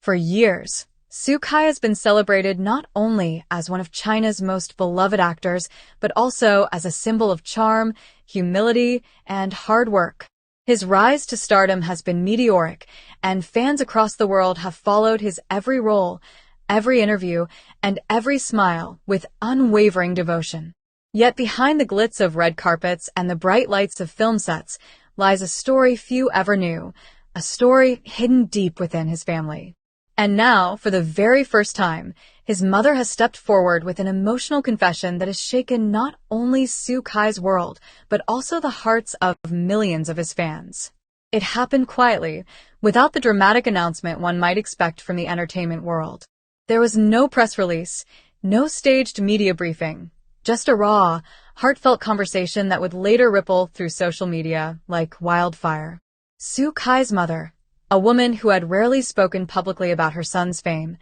For years, Su Kai has been celebrated not only as one of China's most beloved actors, but also as a symbol of charm, humility, and hard work. His rise to stardom has been meteoric, and fans across the world have followed his every role, every interview, and every smile with unwavering devotion. Yet behind the glitz of red carpets and the bright lights of film sets lies a story few ever knew, a story hidden deep within his family. And now, for the very first time, his mother has stepped forward with an emotional confession that has shaken not only Su Kai's world, but also the hearts of millions of his fans. It happened quietly, without the dramatic announcement one might expect from the entertainment world. There was no press release, no staged media briefing, just a raw, heartfelt conversation that would later ripple through social media like wildfire. Su Kai's mother, a woman who had rarely spoken publicly about her son's fame,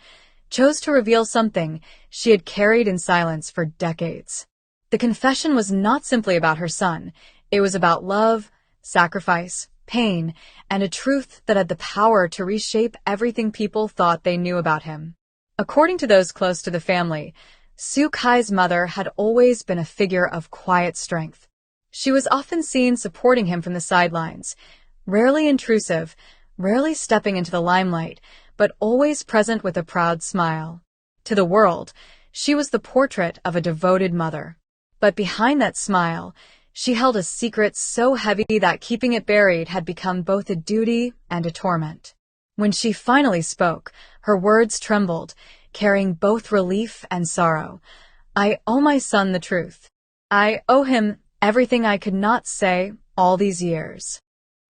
chose to reveal something she had carried in silence for decades. The confession was not simply about her son. It was about love, sacrifice, pain, and a truth that had the power to reshape everything people thought they knew about him. According to those close to the family, Su Kai's mother had always been a figure of quiet strength. She was often seen supporting him from the sidelines, rarely intrusive, rarely stepping into the limelight, but always present with a proud smile. To the world, she was the portrait of a devoted mother. But behind that smile, she held a secret so heavy that keeping it buried had become both a duty and a torment. When she finally spoke, her words trembled, carrying both relief and sorrow. "I owe my son the truth. I owe him everything I could not say all these years."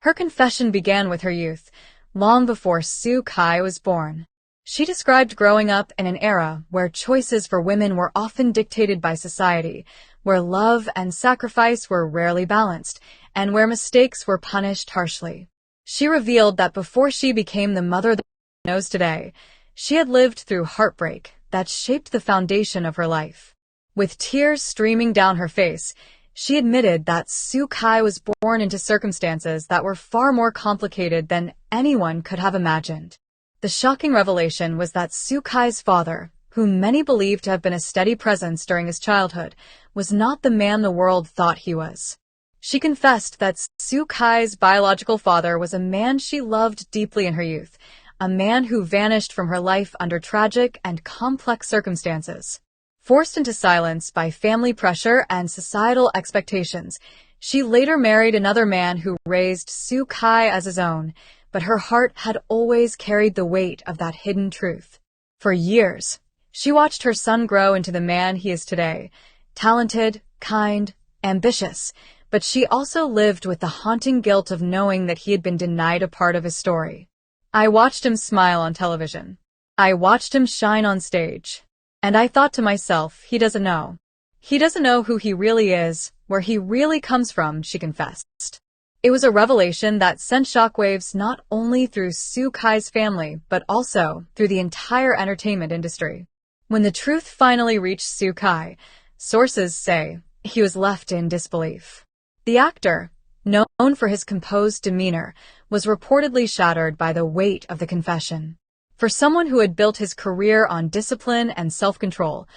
Her confession began with her youth, long before Su Kai was born. She described growing up in an era where choices for women were often dictated by society, where love and sacrifice were rarely balanced, and where mistakes were punished harshly. She revealed that before she became the mother that she knows today, she had lived through heartbreak that shaped the foundation of her life. With tears streaming down her face, she admitted that Su Kai was born into circumstances that were far more complicated than anyone could have imagined. The shocking revelation was that Su Kai's father, whom many believed to have been a steady presence during his childhood, was not the man the world thought he was. She confessed that Su Kai's biological father was a man she loved deeply in her youth, a man who vanished from her life under tragic and complex circumstances. Forced into silence by family pressure and societal expectations, she later married another man who raised Su Kai as his own, but her heart had always carried the weight of that hidden truth. For years, she watched her son grow into the man he is today, talented, kind, ambitious, but she also lived with the haunting guilt of knowing that he had been denied a part of his story. "I watched him smile on television. I watched him shine on stage. And I thought to myself, he doesn't know. He doesn't know who he really is, where he really comes from," she confessed. It was a revelation that sent shockwaves not only through Su Kai's family, but also through the entire entertainment industry. When the truth finally reached Su Kai, sources say he was left in disbelief. The actor, known for his composed demeanor, was reportedly shattered by the weight of the confession. For someone who had built his career on discipline and self-control,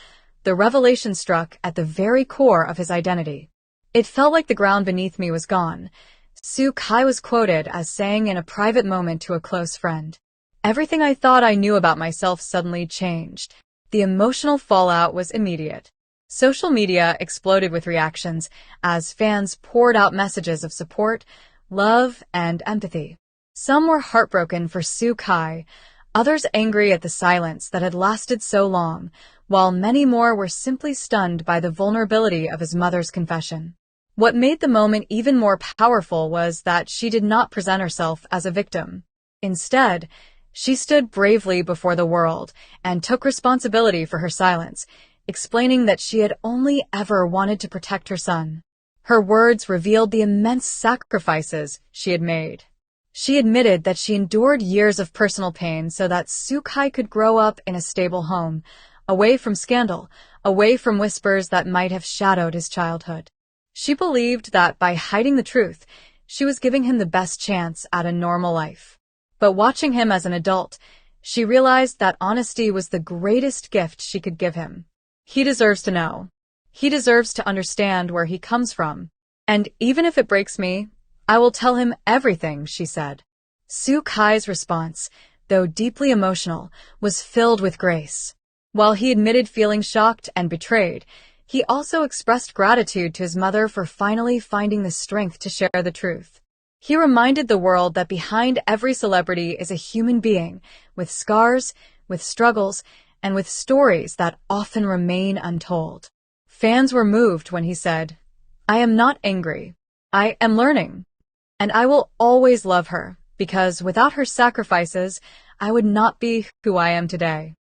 the revelation struck at the very core of his identity. "It felt like the ground beneath me was gone," Su Kai was quoted as saying in a private moment to a close friend. "Everything I thought I knew about myself suddenly changed." The emotional fallout was immediate. Social media exploded with reactions as fans poured out messages of support, love, and empathy. Some were heartbroken for Su Kai, others angry at the silence that had lasted so long, while many more were simply stunned by the vulnerability of his mother's confession. What made the moment even more powerful was that she did not present herself as a victim. Instead, she stood bravely before the world and took responsibility for her silence, explaining that she had only ever wanted to protect her son. Her words revealed the immense sacrifices she had made. She admitted that she endured years of personal pain so that Su Kai could grow up in a stable home, away from scandal, away from whispers that might have shadowed his childhood. She believed that by hiding the truth, she was giving him the best chance at a normal life. But watching him as an adult, She realized that honesty was the greatest gift she could give him. He deserves to know. He deserves to understand where he comes from. And even if it breaks me, I will tell him everything, she said. Su Kai's response, though deeply emotional, was filled with grace. While he admitted feeling shocked and betrayed, he also expressed gratitude to his mother for finally finding the strength to share the truth. He reminded the world that behind every celebrity is a human being, with scars, with struggles, and with stories that often remain untold. Fans were moved when he said, "I am not angry. I am learning. And I will always love her, because without her sacrifices, I would not be who I am today."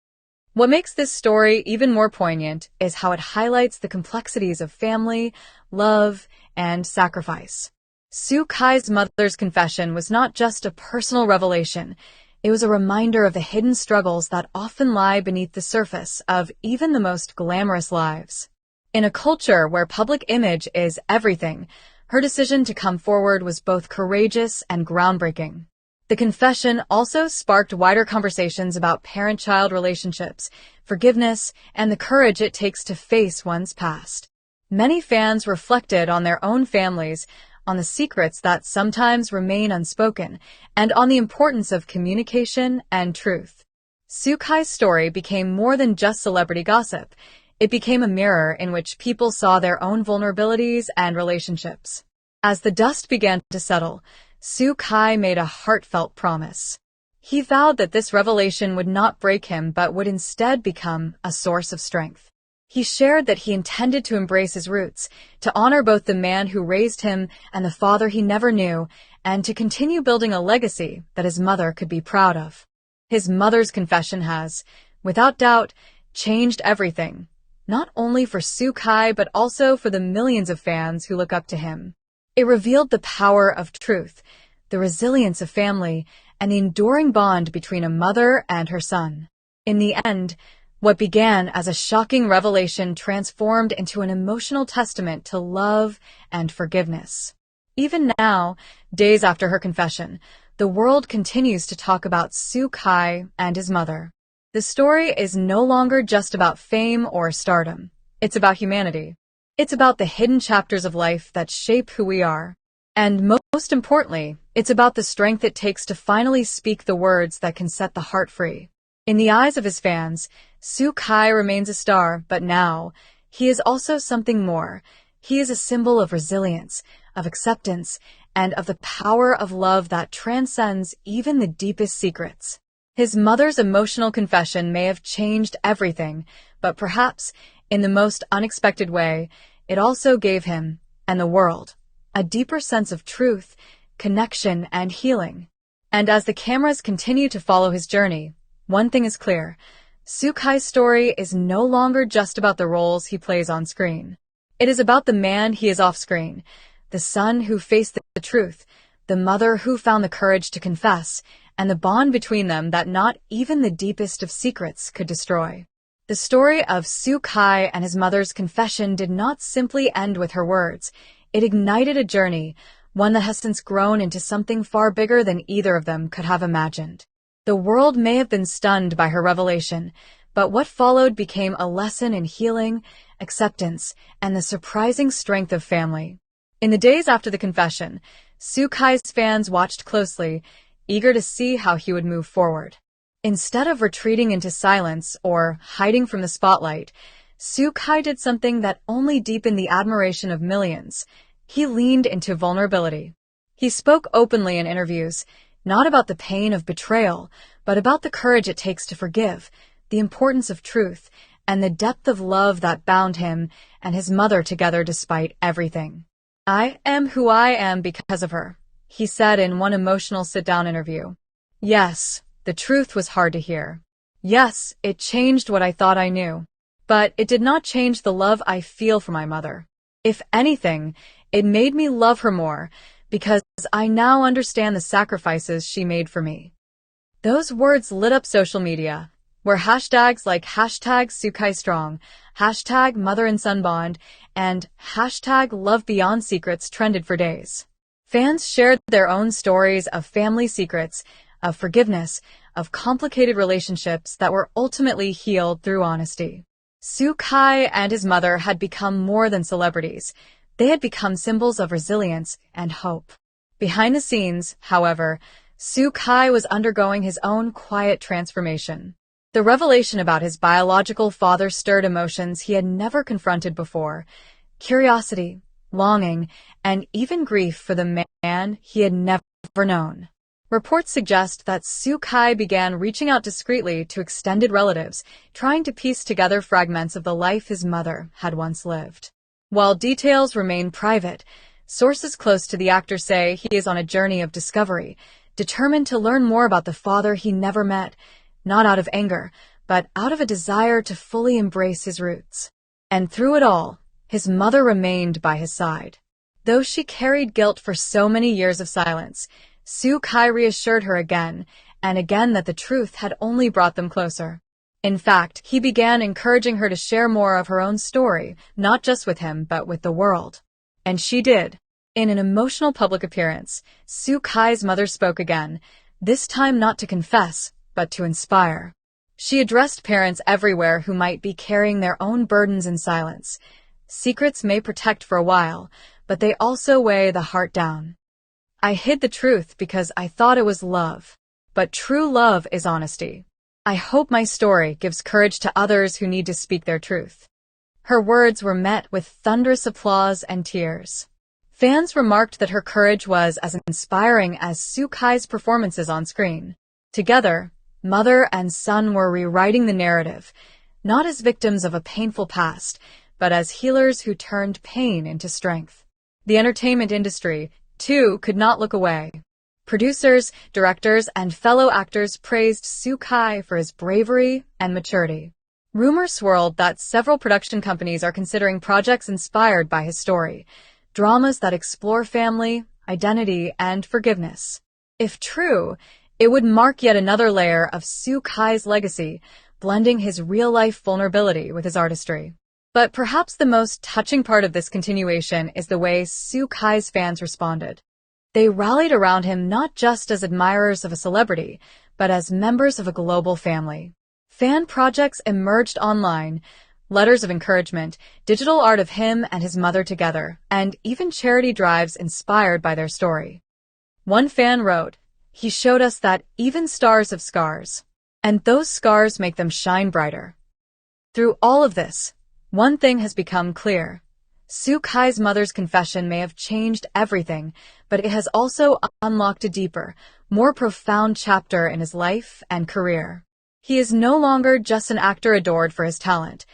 What makes this story even more poignant is how it highlights the complexities of family, love, and sacrifice. Su Kai's mother's confession was not just a personal revelation, it was a reminder of the hidden struggles that often lie beneath the surface of even the most glamorous lives. In a culture where public image is everything, her decision to come forward was both courageous and groundbreaking. The confession also sparked wider conversations about parent-child relationships, forgiveness, and the courage it takes to face one's past. Many fans reflected on their own families, on the secrets that sometimes remain unspoken, and on the importance of communication and truth. Su Kai's story became more than just celebrity gossip. It became a mirror in which people saw their own vulnerabilities and relationships. As the dust began to settle, Su Kai made a heartfelt promise. He vowed that this revelation would not break him but would instead become a source of strength. He shared that he intended to embrace his roots, to honor both the man who raised him and the father he never knew, and to continue building a legacy that his mother could be proud of. His mother's confession has, without doubt, changed everything, not only for Su Kai but also for the millions of fans who look up to him. It revealed the power of truth, the resilience of family, and the enduring bond between a mother and her son. In the end, what began as a shocking revelation transformed into an emotional testament to love and forgiveness. Even now, days after her confession, the world continues to talk about Su Kai and his mother. The story is no longer just about fame or stardom. It's about humanity. It's about the hidden chapters of life that shape who we are. And most importantly, it's about the strength it takes to finally speak the words that can set the heart free. In the eyes of his fans, Su Kai remains a star, but now, he is also something more. He is a symbol of resilience, of acceptance, and of the power of love that transcends even the deepest secrets. His mother's emotional confession may have changed everything, but perhaps, in the most unexpected way, it also gave him, and the world, a deeper sense of truth, connection, and healing. And as the cameras continue to follow his journey, one thing is clear. Su Kai's story is no longer just about the roles he plays on screen. It is about the man he is off-screen, the son who faced the truth, the mother who found the courage to confess, and the bond between them that not even the deepest of secrets could destroy. The story of Su Kai and his mother's confession did not simply end with her words. It ignited a journey, one that has since grown into something far bigger than either of them could have imagined. The world may have been stunned by her revelation, but what followed became a lesson in healing, acceptance, and the surprising strength of family. In the days after the confession, Su Kai's fans watched closely, eager to see how he would move forward. Instead of retreating into silence or hiding from the spotlight, Su Kai did something that only deepened the admiration of millions. He leaned into vulnerability. He spoke openly in interviews, not about the pain of betrayal, but about the courage it takes to forgive, the importance of truth, and the depth of love that bound him and his mother together despite everything. "I am who I am because of her," he said in one emotional sit-down interview. Yes, the truth was hard to hear. Yes, it changed what I thought I knew. But it did not change the love I feel for my mother. If anything, it made me love her more, because I now understand the sacrifices she made for me. Those words lit up social media, where hashtags like #SuKaiStrong, #Mother and Son Bond, and #LoveBeyondSecrets trended for days. Fans shared their own stories of family secrets, of forgiveness, of complicated relationships that were ultimately healed through honesty. Soo-kai and his mother had become more than celebrities. They had become symbols of resilience and hope. Behind the scenes, however, Soo-kai was undergoing his own quiet transformation. The revelation about his biological father stirred emotions he had never confronted before: curiosity, longing, and even grief for the man he had never known. Reports suggest that Soo-kai began reaching out discreetly to extended relatives, trying to piece together fragments of the life his mother had once lived. While details remain private, sources close to the actor say he is on a journey of discovery, determined to learn more about the father he never met, not out of anger, but out of a desire to fully embrace his roots. And through it all, his mother remained by his side. Though she carried guilt for so many years of silence, Soo-kai reassured her again and again that the truth had only brought them closer. In fact, he began encouraging her to share more of her own story, not just with him, but with the world. And she did. In an emotional public appearance, Soo-kai's mother spoke again, this time not to confess, but to inspire. She addressed parents everywhere who might be carrying their own burdens in silence. Secrets may protect for a while, but they also weigh the heart down. I hid the truth because I thought it was love. But true love is honesty. I hope my story gives courage to others who need to speak their truth. Her words were met with thunderous applause and tears. Fans remarked that her courage was as inspiring as Soo-kai's performances on screen. Together, mother and son were rewriting the narrative, not as victims of a painful past, but as healers who turned pain into strength. The entertainment industry, too, could not look away. Producers, directors, and fellow actors praised Soo-kai for his bravery and maturity. Rumors swirled that several production companies are considering projects inspired by his story, dramas that explore family, identity, and forgiveness. If true, it would mark yet another layer of Soo-kai's legacy, blending his real-life vulnerability with his artistry. But perhaps the most touching part of this continuation is the way Soo-kai's fans responded. They rallied around him not just as admirers of a celebrity, but as members of a global family. Fan projects emerged online, letters of encouragement, digital art of him and his mother together, and even charity drives inspired by their story. One fan wrote, "He showed us that even stars have scars, and those scars make them shine brighter." Through all of this, one thing has become clear. Soo-kai's mother's confession may have changed everything, but it has also unlocked a deeper, more profound chapter in his life and career. He is no longer just an actor adored for his talent.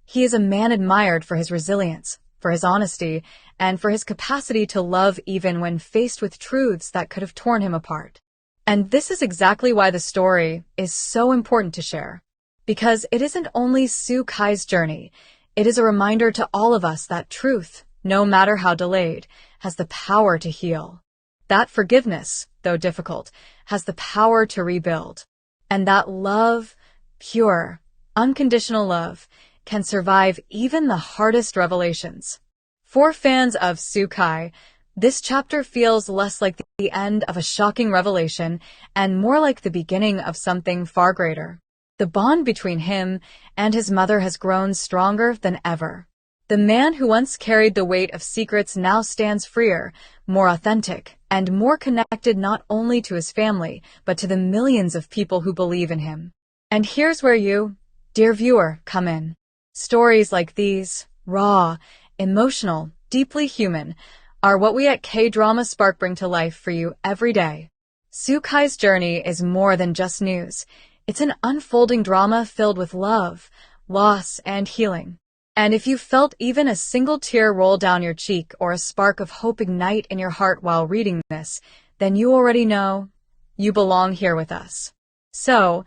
He is a man admired for his resilience, for his honesty, and for his capacity to love even when faced with truths that could have torn him apart. And this is exactly why the story is so important to share. Because it isn't only Soo-kai's journey, it is a reminder to all of us that truth, no matter how delayed, has the power to heal. That forgiveness, though difficult, has the power to rebuild. And that love, pure, unconditional love, can survive even the hardest revelations. For fans of Soo-kai, this chapter feels less like the end of a shocking revelation and more like the beginning of something far greater. The bond between him and his mother has grown stronger than ever. The man who once carried the weight of secrets now stands freer, more authentic, and more connected not only to his family, but to the millions of people who believe in him. And here's where you, dear viewer, come in. Stories like these, raw, emotional, deeply human, are what we at K-Drama Spark bring to life for you every day. Soo-kai's journey is more than just news. It's an unfolding drama filled with love, loss, and healing. And if you felt even a single tear roll down your cheek or a spark of hope ignite in your heart while reading this, then you already know you belong here with us. So,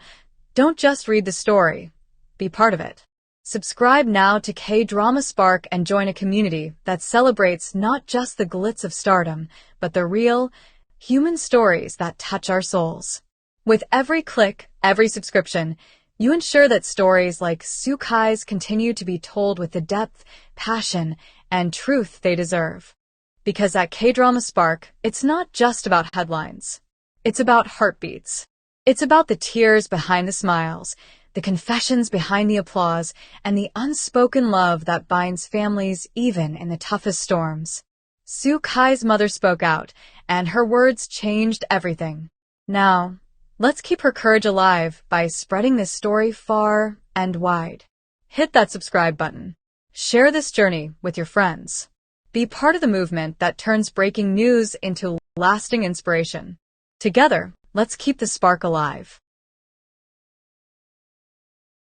don't just read the story, be part of it. Subscribe now to K-Drama Spark and join a community that celebrates not just the glitz of stardom, but the real, human stories that touch our souls. With every click, every subscription, you ensure that stories like Soo-kai's continue to be told with the depth, passion, and truth they deserve. Because at K-Drama Spark, it's not just about headlines. It's about heartbeats. It's about the tears behind the smiles, the confessions behind the applause, and the unspoken love that binds families even in the toughest storms. Sue Kai's mother spoke out, and her words changed everything. Now, let's keep her courage alive by spreading this story far and wide. Hit that subscribe button. Share this journey with your friends. Be part of the movement that turns breaking news into lasting inspiration. Together, let's keep the spark alive.